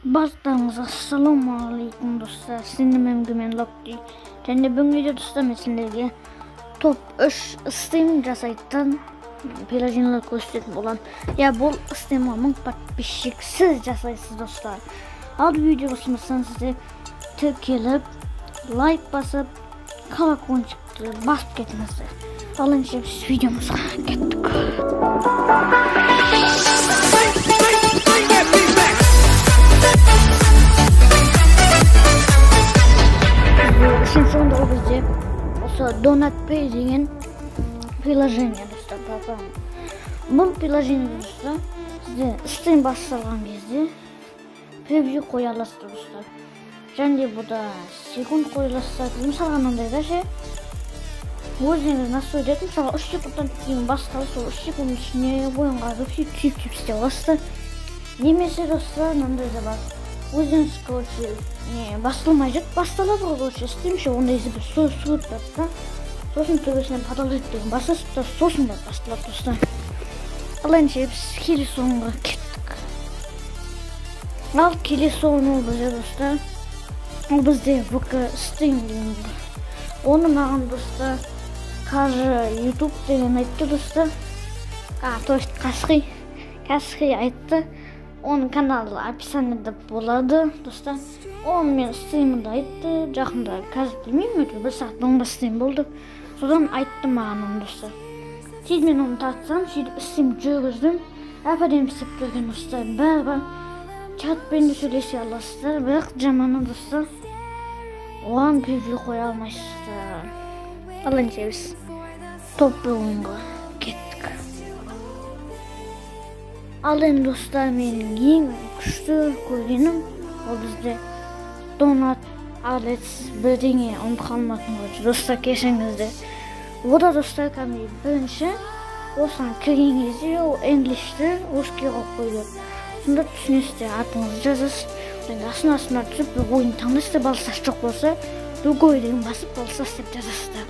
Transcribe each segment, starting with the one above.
Barçаңызға ассалаумағалейкум достар, сенімім мен Локти. Және бүгін видео достар мен сендерге топ 3 ыстым жасайтын приложениялар көрсететін боламын. Я бұл ыстымға 1000 подписчиксіз жасайсыз достар. Ал видео басымыздан сізде тіркеліп, лайк басып, колокольчикті басып кетіңіздер. Ал енді біз видеомызға кеттік. Үшінші орында ол бізде осы DonutPay деген приложение достар. Бұл приложение достар сізде ыстым басталған кезде превью қоя аласыз достар. Және бұда секунд қоя аласыз. Мысалға мынандай да ше өзіңіз настрой етіп, мысалға 3 секундтан кейін басталып, сол 3 секунд ішіне ойынға сөйтіп істеп аласыздар. Немесе достар мынандай да бар. Өзіңіз басталмай жүріп, басталады ғой істемше, онда бір суыт да, сосын төбесінен продолжить деген басасыз да, сосын да басталады достар. Ал енді біз келесі орынға кеттік. Ал келесі орын ол бізде достар, ол бізде ВК Stream деген бар. Оны маған достар Кажы YouTube деген айтты достар. То есть Касхи айтты. Оның каналы описаниеде болады достар. Оны мен стримді айтты. Жақында қазір білмеймін, бір сағат бұрын стрим болды. Содан айтты маған оны достар. Сіз мен оны тартсам, сөйтіп стрим жүргіздім. Әп-әдемі істеп берген достар. Бәрі чатпен де сөйлесе аласыздар, бірақ жаманы достар. Оған превью қоя алмайсыздар. Ал енді біз топ 1 орынға кеттік. Ал енді достар, менің ең күшті көргенім ол бізде Donut Alex бірдеңе ұмытып қалмайтын ғой достар, кешіріңіздер. Ода достар кәдімгі бірінші осыған кірген кезде ол English'ті русский қойып қойды. Сонда түсінесіздер, атыңызды жазасыз. Астына түсіп, бір ойын таңдайсыздар, балсас жоқ болса, другой деген басып балсас деп жазасыздар.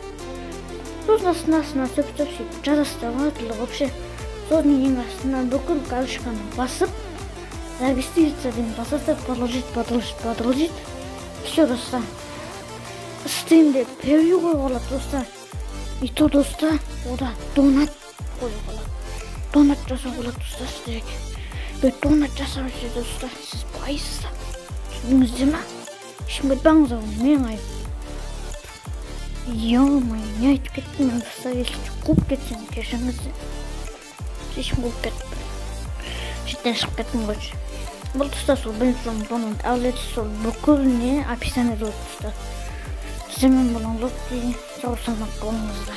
Сосын астына сөйтіп жазасыздар, ұнатылы вообще. Сосын ең астына бүкіл галочканы басып, зарегистрироваться деген басасыздар, продолжить. Все достар. Стримде превью қойып алады достар. И то достар, ода донат қойып алады. Донат жасап алады достар сіздерге. Донат жасап жүреді достар, сіз байсыздар. Түсініңіздер ма? Ешкімге айтпаңыздар, мен айып. Ё-май, не айтып кеттім мен достар, ешкім қуып кетсем кешіріңіздер. Ешкім қуып кетті. Шеттен шығып кеттім қойшы. Бұл достар сол бірінші Donut Alex сол бүкіліне описаниеде болады достар. Сіздермен болған Локти, сау саламат болыңыздар.